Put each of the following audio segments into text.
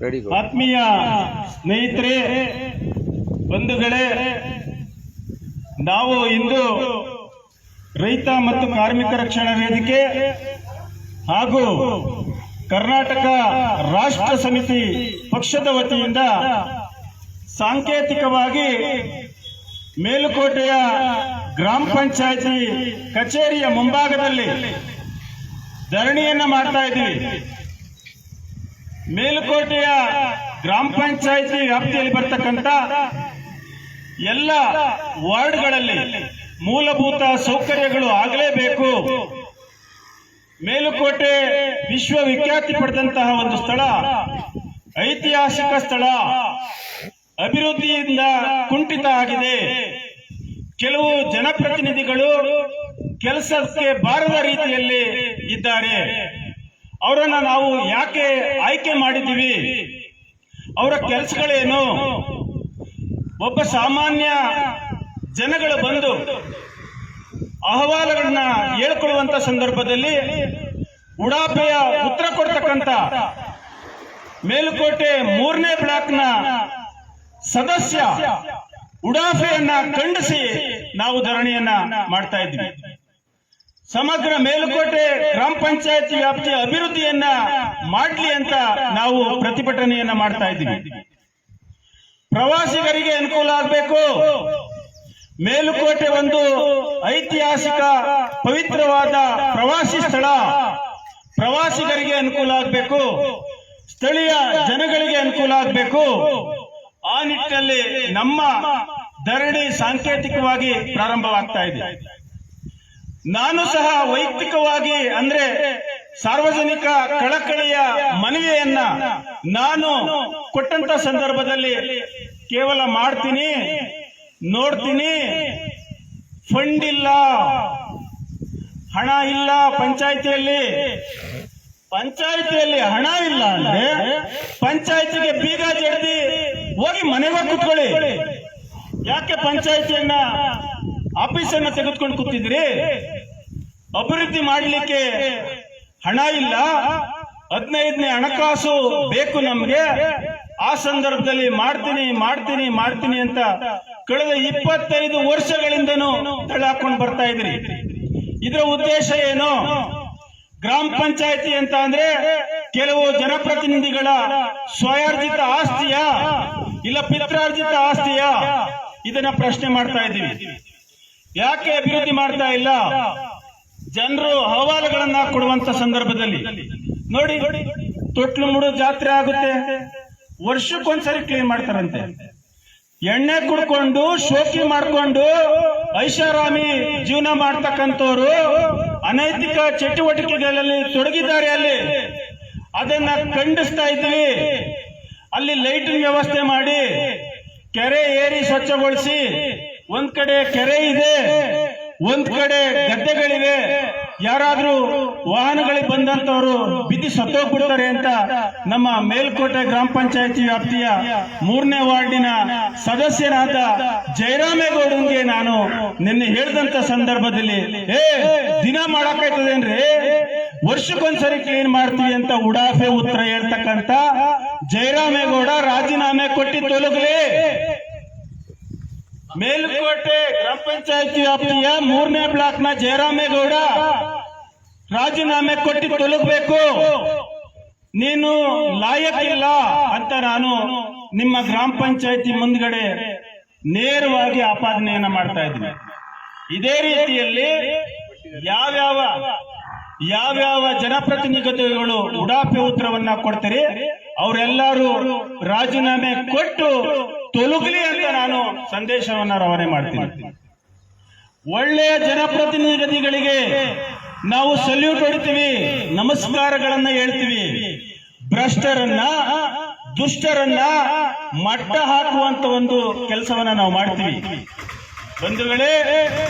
ಆತ್ಮೀಯ ಸ್ನೇಹಿತರೆ, ಬಂಧುಗಳೇ, ನಾವು ಇಂದು ರೈತ ಮತ್ತು ಕಾರ್ಮಿಕ ರಕ್ಷಣಾ ವೇದಿಕೆ ಹಾಗೂ ಕರ್ನಾಟಕ ರಾಷ್ಟ್ರ ಸಮಿತಿ ಪಕ್ಷದ ವತಿಯಿಂದ ಸಾಂಕೇತಿಕವಾಗಿ ಮೇಲುಕೋಟೆಯ ಗ್ರಾಮ ಪಂಚಾಯಿತಿ ಕಚೇರಿಯ ಮುಂಭಾಗದಲ್ಲಿ ಧರಣಿಯನ್ನ ಮಾಡ್ತಾ ಇದ್ದೀವಿ. ಮೇಲುಕೋಟೆಯ ಗ್ರಾಮ ಪಂಚಾಯಿತಿ ವ್ಯಾಪ್ತಿಯಲ್ಲಿ ಬರ್ತಕ್ಕಂಥ ಎಲ್ಲ ವಾರ್ಡ್ಗಳಲ್ಲಿ ಮೂಲಭೂತ ಸೌಕರ್ಯಗಳು ಆಗಲೇಬೇಕು. ಮೇಲುಕೋಟೆ ವಿಶ್ವವಿಖ್ಯಾತಿ ಪಡೆದಂತಹ ಒಂದು ಸ್ಥಳ, ಐತಿಹಾಸಿಕ ಸ್ಥಳ, ಅಭಿವೃದ್ಧಿಯಿಂದ ಕುಂಠಿತ ಆಗಿದೆ. ಕೆಲವು ಜನಪ್ರತಿನಿಧಿಗಳು ಕೆಲಸಕ್ಕೆ ಬಾರದ ರೀತಿಯಲ್ಲಿ ಇದ್ದಾರೆ. ಅವರನ್ನ ನಾವು ಯಾಕೆ ಆಯ್ಕೆ ಮಾಡಿದ್ದೀವಿ? ಅವರ ಕೆಲಸಗಳೇನು? ಒಬ್ಬ ಸಾಮಾನ್ಯ ಜನಗಳು ಬಂದು ಅಹವಾಲುಗಳನ್ನ ಹೇಳ್ಕೊಳ್ಳುವಂತ ಸಂದರ್ಭದಲ್ಲಿ ಉಡಾಫೆಯ ಉತ್ತರ ಕೊಡ್ತಕ್ಕಂಥ ಮೇಲುಕೋಟೆ 3ನೇ ಬ್ಲಾಕ್ನ ಸದಸ್ಯ ಉಡಾಫೆಯನ್ನ ಖಂಡಿಸಿ ನಾವು ಧರಣಿಯನ್ನ ಮಾಡ್ತಾ ಇದ್ವಿ. ಸಮಗ್ರ ಮೇಲುಕೋಟೆ ಗ್ರಾಮ ಪಂಚಾಯತಿ ವ್ಯಾಪ್ತಿಯ ಅಭಿವೃದ್ಧಿಯನ್ನ ಮಾಡಲಿ ಅಂತ ನಾವು ಪ್ರತಿಭಟನೆಯನ್ನ ಮಾಡ್ತಾ ಇದ್ದೀವಿ. ಪ್ರವಾಸಿಗರಿಗೆ ಅನುಕೂಲ ಆಗಬೇಕು. ಮೇಲುಕೋಟೆ ಒಂದು ಐತಿಹಾಸಿಕ ಪವಿತ್ರವಾದ ಪ್ರವಾಸಿ ಸ್ಥಳ, ಪ್ರವಾಸಿಗರಿಗೆ ಅನುಕೂಲ ಆಗಬೇಕು, ಸ್ಥಳೀಯ ಜನಗಳಿಗೆ ಅನುಕೂಲ ಆಗಬೇಕು. ಆ ನಿಟ್ಟಿನಲ್ಲಿ ನಮ್ಮ ಧರಣಿ ಸಾಂಕೇತಿಕವಾಗಿ ಪ್ರಾರಂಭವಾಗ್ತಾ ಇದೆ. ನಾನು ಸಹ ವೈಯಕ್ತಿಕವಾಗಿ ಅಂದ್ರೆ ಸಾರ್ವಜನಿಕ ಕಳಕಳಿಯ ಮನವಿಯನ್ನ ನಾನು ಕೊಟ್ಟಂತ ಸಂದರ್ಭದಲ್ಲಿ ಕೇವಲ ಮಾಡ್ತೀನಿ, ನೋಡ್ತೀನಿ, ಫಂಡ್ ಇಲ್ಲ, ಹಣ ಇಲ್ಲ, ಪಂಚಾಯಿತಿಯಲ್ಲಿ ಹಣ ಇಲ್ಲ ಅಂದ್ರೆ ಪಂಚಾಯಿತಿಗೆ ಬೀಗ ಜಡ್ದಿ ಹೋಗಿ ಮನೆಗೆ ಕೂತ್ಕೊಳ್ಳಿ. ಯಾಕೆ ಪಂಚಾಯಿತಿಯನ್ನ ಆಫೀಸನ್ನ ತೆಗೆದುಕೊಂಡು ಕೂತಿದ್ರಿ? ಅಭಿವೃದ್ಧಿ ಮಾಡಲಿಕ್ಕೆ ಹಣ ಇಲ್ಲ, 15ನೇ ಹಣಕಾಸು ಬೇಕು ನಮ್ಗೆ. ಆ ಸಂದರ್ಭದಲ್ಲಿ ಮಾಡ್ತೀನಿ ಅಂತ ಕಳೆದ 25 ವರ್ಷಗಳಿಂದನೂ ತಳ್ಳಾಕೊಂಡು ಬರ್ತಾ ಇದ್ರಿ. ಇದರ ಉದ್ದೇಶ ಏನು? ಗ್ರಾಮ ಪಂಚಾಯಿತಿ ಅಂತ ಅಂದ್ರೆ ಕೆಲವು ಜನಪ್ರತಿನಿಧಿಗಳ ಸ್ವಯಾರ್ಜಿತ ಆಸ್ತಿಯ ಇಲ್ಲ ಪಿತ್ರಾರ್ಜಿತ ಆಸ್ತಿಯ? ಇದನ್ನ ಪ್ರಶ್ನೆ ಮಾಡ್ತಾ ಇದ್ದೀವಿ. ಯಾಕೆ ಅಭಿವೃದ್ಧಿ ಮಾಡ್ತಾ ಇಲ್ಲ? ಜನರು ಅಹವಾಲುಗಳನ್ನ ಕೊಡುವಂತ ಸಂದರ್ಭದಲ್ಲಿ ನೋಡಿ, ತೊಟ್ಲು ಮುಡು ಜಾತ್ರೆ ಆಗುತ್ತೆ, ವರ್ಷಕ್ಕೊಂದ್ಸರಿ ಕ್ಲೀನ್ ಮಾಡ್ತಾರಂತೆ. ಎಣ್ಣೆ ಕುಡ್ಕೊಂಡು ಶೋಕಿ ಮಾಡ್ಕೊಂಡು ಐಷಾರಾಮಿ ಜೀವನ ಮಾಡ್ತಕ್ಕಂಥವ್ರು ಅನೈತಿಕ ಚಟುವಟಿಕೆಗಳಲ್ಲಿ ತೊಡಗಿದ್ದಾರೆ. ಅಲ್ಲಿ ಅದನ್ನ ಖಂಡಿಸ್ತಾ ಇದ್ವಿ. ಅಲ್ಲಿ ಲೈಟಿಂಗ್ ವ್ಯವಸ್ಥೆ ಮಾಡಿ, ಕೆರೆ ಏರಿ ಸ್ವಚ್ಛಗೊಳಿಸಿ, ಒಂದ್ ಕಡೆ ಕೆರೆ ಇದೆ, ಒಂದ್ ಕಡೆ ಗದ್ದೆಗಳಿವೆ. ಯಾರಾದ್ರೂ ವಾಹನಗಳಿಗೆ ಬಂದಂತವರು ಬಿದ್ದು ಸತ್ತೋಗ್ಬಿಡ್ತಾರೆ ಅಂತ ನಮ್ಮ ಮೇಲ್ಕೋಟೆ ಗ್ರಾಮ ಪಂಚಾಯತಿ ವ್ಯಾಪ್ತಿಯ 3ನೇ ವಾರ್ಡಿನ ಸದಸ್ಯರಾದ ಜಯರಾಮೇಗೌಡನ್ಗೆ ನಾನು ನಿನ್ನೆ ಹೇಳಿದಂತ ಸಂದರ್ಭದಲ್ಲಿ, ದಿನ ಮಾಡಕ್ಕಾಯ್ತದೇನ್ರಿ, ವರ್ಷಕ್ಕೊಂದ್ಸರಿ ಕ್ಲೀನ್ ಮಾಡ್ತೀವಿ ಅಂತ ಉಡಾಫೆ ಉತ್ತರ ಹೇಳ್ತಕ್ಕಂತ ಜಯರಾಮೇಗೌಡ ರಾಜೀನಾಮೆ ಕೊಟ್ಟಿ ತೊಲಗಲಿ. ಮೇಲುಕೋಟೆ ಗ್ರಾಮ ಪಂಚಾಯತಿ ವ್ಯಾಪ್ತಿಯ 3ನೇ ಬ್ಲಾಕ್ನ ಜಯರಾಮೇಗೌಡ ರಾಜೀನಾಮೆ ಕೊಟ್ಟಿ ತೊಲಗಬೇಕು. ನೀನು ಲಾಯಕ್ಕಿಲ್ಲ ಅಂತ ನಾನು ನಿಮ್ಮ ಗ್ರಾಮ ಪಂಚಾಯತಿ ಮುಂದ್ಗಡೆ ನೇರವಾಗಿ ಆಪಾದನೆಯನ್ನ ಮಾಡ್ತಾ ಇದ್ದೀನಿ. ಇದೇ ರೀತಿಯಲ್ಲಿ ಯಾವ್ಯಾವ ಜನಪ್ರತಿನಿಧಿಗಳು ಉಡಾಫೆ ಉತ್ತರವನ್ನ ಕೊಡ್ತಾರೆ ಅವರೆಲ್ಲರೂ ರಾಜೀನಾಮೆ ಕೊಟ್ಟು ತೊಲಗಲಿ ಅಂತ ನಾನು ಸಂದೇಶವನ್ನ ರವಾನೆ ಮಾಡ್ತೀನಿ. ಒಳ್ಳೆಯ ಜನಪ್ರತಿನಿಧಿಗಳಿಗೆ ನಾವು ಸಲ್ಯೂಟ್ ಹೊಡಿತೀವಿ, ನಮಸ್ಕಾರಗಳನ್ನ ಹೇಳ್ತೀವಿ. ಭ್ರಷ್ಟರನ್ನ, ದುಷ್ಟರನ್ನ ಮಟ್ಟ ಹಾಕುವಂತ ಒಂದು ಕೆಲಸವನ್ನ ನಾವು ಮಾಡ್ತೀವಿ. ಬಂಧುಗಳೇ,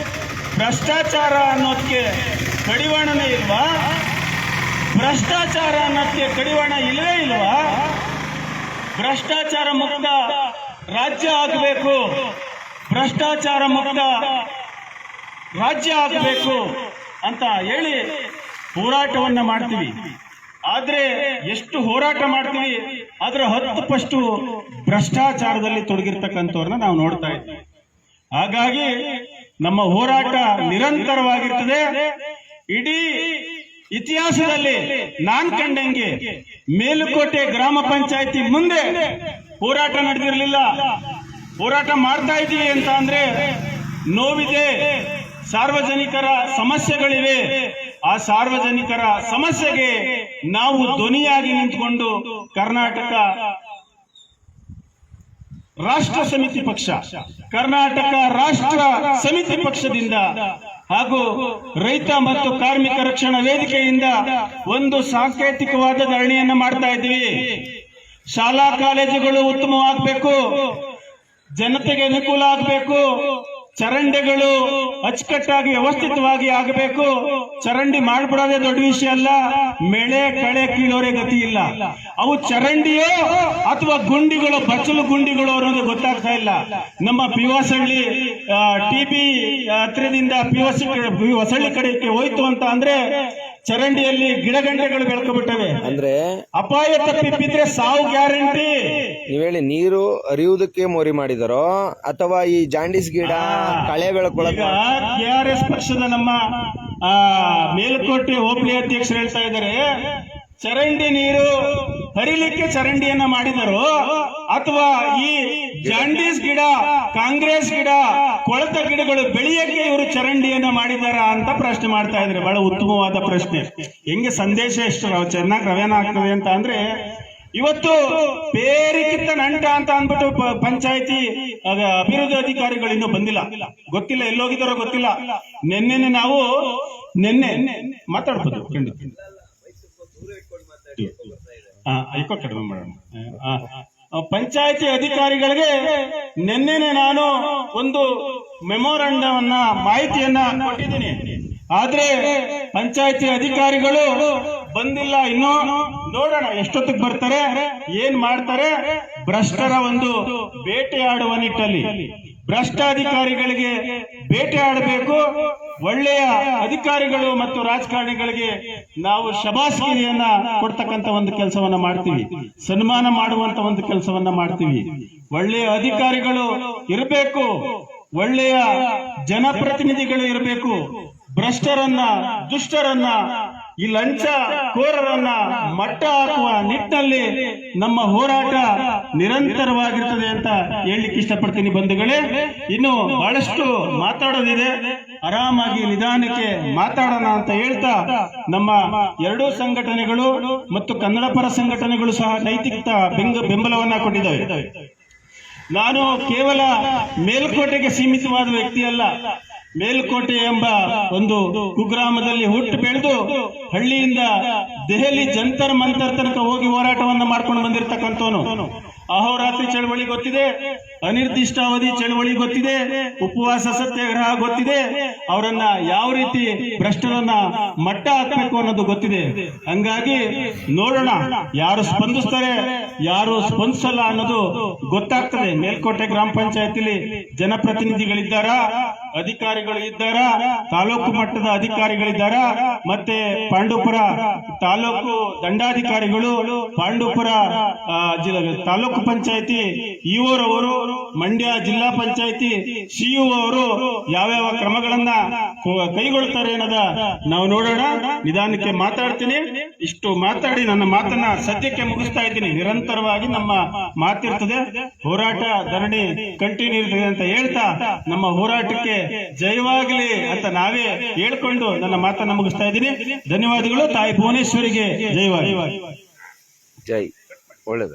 ಭ್ರಷ್ಟಾಚಾರ ಅನ್ನೋದಕ್ಕೆ ಕಡಿವಾಣನೇ ಇಲ್ವಾ? ಭ್ರಷ್ಟಾಚಾರ ಅನ್ನೋದಕ್ಕೆ ಕಡಿವಾಣ ಇಲ್ವೇ ಇಲ್ವಾ? ಭ್ರಷ್ಟಾಚಾರ ಮುಕ್ತ ರಾಜ್ಯ ಆಗಬೇಕು, ಭ್ರಷ್ಟಾಚಾರ ಮುಕ್ತ ರಾಜ್ಯ ಆಗಬೇಕು ಅಂತ ಹೇಳಿ ಹೋರಾಟವನ್ನ ಮಾಡ್ತೀವಿ. ಆದ್ರೆ ಎಷ್ಟು ಹೋರಾಟ ಮಾಡ್ತೀವಿ ಅದರ 10 ಪಟ್ಟು ಭ್ರಷ್ಟಾಚಾರದಲ್ಲಿ ತೊಡಗಿರ್ತಕ್ಕಂಥವ್ರನ್ನ ನಾವು ನೋಡ್ತಾ ಇದ್ದೀವಿ. ಹಾಗಾಗಿ ನಮ್ಮ ಹೋರಾಟ ನಿರಂತರವಾಗಿರ್ತದೆ. ಇಡೀ ಇತಿಹಾಸದಲ್ಲಿ ನಾನ್ ಕಂಡಂಗೆ ಮೇಲುಕೋಟೆ ಗ್ರಾಮ ಪಂಚಾಯತಿ ಮುಂದೆ ಹೋರಾಟ ನಡೆದಿರಲಿಲ್ಲ. ಹೋರಾಟ ಮಾಡ್ತಾ ಇದ್ದೀವಿ ಅಂತ ಅಂದ್ರೆ ನೋವಿದೆ, ಸಾರ್ವಜನಿಕರ ಸಮಸ್ಯೆಗಳಿವೆ. ಆ ಸಾರ್ವಜನಿಕರ ಸಮಸ್ಯೆಗೆ ನಾವು ಧ್ವನಿಯಾಗಿ ನಿಂತುಕೊಂಡು ಕರ್ನಾಟಕ ರಾಷ್ಟ್ರ ಸಮಿತಿ ಪಕ್ಷ, ಕರ್ನಾಟಕ ರಾಷ್ಟ್ರ ಸಮಿತಿ ಪಕ್ಷದಿಂದ ಹಾಗೂ ರೈತ ಮತ್ತು ಕಾರ್ಮಿಕ ರಕ್ಷಣಾ ವೇದಿಕೆಯಿಂದ ಒಂದು ಸಾಂಕೇತಿಕವಾದ ಧರಣಿಯನ್ನ ಮಾಡ್ತಾ ಇದ್ದೀವಿ. ಶಾಲಾ ಕಾಲೇಜುಗಳು ಉತ್ತಮವಾಗಬೇಕು, ಜನತೆಗೆ ಅನುಕೂಲ ಆಗಬೇಕು, ಚರಂಡಿಗಳು ಅಚ್ಚುಕಟ್ಟಾಗಿ ವ್ಯವಸ್ಥಿತವಾಗಿ ಆಗಬೇಕು. ಚರಂಡಿ ಮಾಡ್ಬಿಡೋದೇ ದೊಡ್ಡ ವಿಷಯ ಅಲ್ಲ, ಮಳೆ ಕಳೆ ಕೀಳೋರೆ ಗತಿ ಇಲ್ಲ. ಅವು ಚರಂಡಿಯೋ ಅಥವಾ ಗುಂಡಿಗಳು, ಬಚ್ಚಲು ಗುಂಡಿಗಳು ಅನ್ನೋದು ಗೊತ್ತಾಗ್ತಾ ಇಲ್ಲ. ನಮ್ಮ ಪಿವಸಳ್ಳಿ ಟಿಬಿ ಹತ್ರದಿಂದ ಹೊಸಳ್ಳಿ ಕಡೆಗೆ ಹೋಯ್ತು ಅಂತ ಅಂದ್ರೆ ಚರಂಡಿಯಲ್ಲಿ ಗಿಡಗಂಟೆಗಳು ಬೆಳ್ಕೊಬಿಟ್ಟವೆ. ಅಂದ್ರೆ ಅಪಾಯ ತಪ್ಪಿದ್ರೆ ಸಾವು ಗ್ಯಾರಂಟಿ. ನೀವ್ ಹೇಳಿ, ನೀರು ಹರಿಯುವುದಕ್ಕೆ ಮೋರಿ ಮಾಡಿದಾರೋ ಅಥವಾ ಈ ಜಾಂಡೀಸ್ ಗಿಡ ಕಳೆ ಬೆಳ್ಕೊಳಕ? KRS ಪಕ್ಷದ ನಮ್ಮ ಮೇಲುಕೋಟೆ ಹೋಬಳಿ ಅಧ್ಯಕ್ಷರು ಹೇಳ್ತಾ ಇದ್ದಾರೆ, ಚರಂಡಿ ನೀರು ಹರಿಲಿಕ್ಕೆ ಚರಂಡಿಯನ್ನ ಮಾಡಿದರು ಅಥವಾ ಈ ಜಾಂಡೀಸ್ ಗಿಡ, ಕಾಂಗ್ರೆಸ್ ಗಿಡ, ಕೊಳತ ಗಿಡಗಳು ಬೆಳೆಯಕ್ಕೆ ಇವರು ಚರಂಡಿಯನ್ನ ಮಾಡಿದಾರ ಅಂತ ಪ್ರಶ್ನೆ ಮಾಡ್ತಾ ಇದ್ದಾರೆ. ಬಹಳ ಉತ್ತಮವಾದ ಪ್ರಶ್ನೆ. ಹೆಂಗೆ ಸಂದೇಶ ಎಷ್ಟು ಚೆನ್ನಾಗಿ ರವಾನೆ ಆಗ್ತದೆ ಅಂತ ಅಂದ್ರೆ, ಇವತ್ತು ಬೇರಿಗಿಂತ ನಂಟ ಅಂತ ಅಂದ್ಬಿಟ್ಟು ಪಂಚಾಯತಿ ಅಭಿವೃದ್ಧಿ ಅಧಿಕಾರಿಗಳು ಇನ್ನೂ ಬಂದಿಲ್ಲ, ಗೊತ್ತಿಲ್ಲ ಎಲ್ಲೋಗಿದಾರೋ ಗೊತ್ತಿಲ್ಲ. ನಿನ್ನೆ ಮಾತಾಡ್ಬೋದು ಖಂಡಿತ, ಕಡಿಮೆ ಮಾಡೋಣ. ಪಂಚಾಯತಿ ಅಧಿಕಾರಿಗಳಿಗೆ ನಿನ್ನೆ ನಾನು ಒಂದು ಮೆಮೊರಂಡಮ್ ಅನ್ನ, ಮಾಹಿತಿಯನ್ನ ಕೊಟ್ಟಿದ್ದೀನಿ. ಆದ್ರೆ ಪಂಚಾಯತಿ ಅಧಿಕಾರಿಗಳು ಬಂದಿಲ್ಲ. ಇನ್ನೂ ನೋಡೋಣ ಎಷ್ಟೊತ್ತಿಗೆ ಬರ್ತಾರೆ, ಏನ್ ಮಾಡ್ತಾರೆ. ಭ್ರಷ್ಟರ ಒಂದು ಬೇಟೆಯಾಡುವ ನಿಟ್ಟಲ್ಲಿ ಭ್ರಷ್ಟ ಅಧಿಕಾರಿಗಳಿಗೆ ಬೇಟೆಯಾಡಬೇಕು. ಒಳ್ಳೆಯ ಅಧಿಕಾರಿಗಳು ಮತ್ತು ರಾಜಕಾರಣಿಗಳಿಗೆ ನಾವು ಶಬಾಸ್ಗಿರಿಯನ್ನ ಕೊಡ್ತಕ್ಕಂತ ಒಂದು ಕೆಲಸವನ್ನ ಮಾಡ್ತೀವಿ, ಸನ್ಮಾನ ಮಾಡುವಂತ ಒಂದು ಕೆಲಸವನ್ನ ಮಾಡ್ತೀವಿ. ಒಳ್ಳೆಯ ಅಧಿಕಾರಿಗಳು ಇರಬೇಕು, ಒಳ್ಳೆಯ ಜನಪ್ರತಿನಿಧಿಗಳು ಇರಬೇಕು. ಭ್ರಷ್ಟರನ್ನ, ದುಷ್ಟರನ್ನ, ಈ ಲಂಚ ಕೋರರನ್ನ ಮಟ್ಟ ಹಾಕುವ ನಿಟ್ಟಿನಲ್ಲಿ ನಮ್ಮ ಹೋರಾಟ ನಿರಂತರವಾಗಿರ್ತದೆ ಅಂತ ಹೇಳಲಿಕ್ಕೆ ಇಷ್ಟಪಡ್ತೀನಿ ಬಂಧುಗಳೇ. ಇನ್ನು ಬಹಳಷ್ಟು ಮಾತಾಡೋದಿದೆ, ಆರಾಮಾಗಿ ನಿಧಾನಕ್ಕೆ ಮಾತಾಡೋಣ ಅಂತ ಹೇಳ್ತಾ, ನಮ್ಮ ಎರಡೂ ಸಂಘಟನೆಗಳು ಮತ್ತು ಕನ್ನಡ ಪರ ಸಂಘಟನೆಗಳು ಸಹ ನೈತಿಕ ಬೆಂಬಲವನ್ನ ಕೊಟ್ಟಿದ್ದಾವೆ. ನಾನು ಕೇವಲ ಮೇಲ್ಕೋಟೆಗೆ ಸೀಮಿತವಾದ ವ್ಯಕ್ತಿ ಅಲ್ಲ. ಮೇಲ್ಕೋಟೆ ಎಂಬ ಒಂದು ಕುಗ್ರಾಮದಲ್ಲಿ ಹುಟ್ಟು ಬೆಳೆದು ಹಳ್ಳಿಯಿಂದ ದೆಹಲಿ ಜಂತರ್ ಮಂತರ್ ತನಕ ಹೋಗಿ ಹೋರಾಟವನ್ನ ಮಾಡ್ಕೊಂಡು ಬಂದಿರತಕ್ಕಂಥವನು. ಅಹೋರಾತ್ರಿ ಚಳವಳಿ ಗೊತ್ತಿದೆ, ಅನಿರ್ದಿಷ್ಟಾವಧಿ ಚಳವಳಿ ಗೊತ್ತಿದೆ, ಉಪವಾಸ ಸತ್ಯಾಗ್ರಹ ಗೊತ್ತಿದೆ. ಅವರನ್ನ ಯಾವ ರೀತಿ ಭ್ರಷ್ಟರನ್ನ ಮಟ್ಟ ಹಾಕಬೇಕು ಅನ್ನೋದು ಗೊತ್ತಿದೆ. ಹಂಗಾಗಿ ನೋಡೋಣ ಯಾರು ಸ್ಪಂದಿಸ್ತಾರೆ, ಯಾರು ಸ್ಪಂದಿಸಲ್ಲ ಅನ್ನೋದು ಗೊತ್ತಾಗ್ತದೆ. ಮೇಲ್ಕೋಟೆ ಗ್ರಾಮ ಪಂಚಾಯತಿಲಿ ಜನಪ್ರತಿನಿಧಿಗಳಿದ್ದಾರ, ಅಧಿಕಾರಿಗಳು ಇದ್ದಾರ, ತಾಲೂಕು ಮಟ್ಟದ ಅಧಿಕಾರಿಗಳಿದ್ದಾರ, ಮತ್ತೆ ಪಾಂಡವಪುರ ತಾಲೂಕು ದಂಡಾಧಿಕಾರಿಗಳು, ಪಾಂಡವಪುರ ತಾಲೂಕು ಪಂಚಾಯತಿ ಇಒರವರು, ಮಂಡ್ಯ ಜಿಲ್ಲಾ ಪಂಚಾಯತಿ ಸಿಇಒ ಅವರು ಯಾವ್ಯಾವ ಕ್ರಮಗಳನ್ನ ಕೈಗೊಳ್ತಾರೆ ಅನ್ನೋದ ನಾವು ನೋಡೋಣ. ನಿಧಾನಕ್ಕೆ ಮಾತಾಡ್ತೀನಿ. ಇಷ್ಟು ಮಾತಾಡಿ ನನ್ನ ಮಾತನ್ನ ಸದ್ಯಕ್ಕೆ ಮುಗಿಸ್ತಾ ಇದ್ದೀನಿ. ನಿರಂತರವಾಗಿ ನಮ್ಮ ಮಾತಿರ್ತದೆ, ಹೋರಾಟ ಧರಣಿ ಕಂಟಿನ್ಯೂ ಇರ್ತದೆ ಅಂತ ಹೇಳ್ತಾ ನಮ್ಮ ಹೋರಾಟಕ್ಕೆ ಜಯವಾಗಲಿ ಅಂತ ನಾವೇ ಹೇಳ್ಕೊಂಡು ನನ್ನ ಮಾತನ್ನ ಮುಗಿಸ್ತಾ ಇದ್ದೀನಿ. ಧನ್ಯವಾದಗಳು. ತಾಯಿ ಭುವನೇಶ್ವರಿಗೆ ಜಯವಾಗಲಿ. ಜೈ. ಒಳ್ಳೆದ.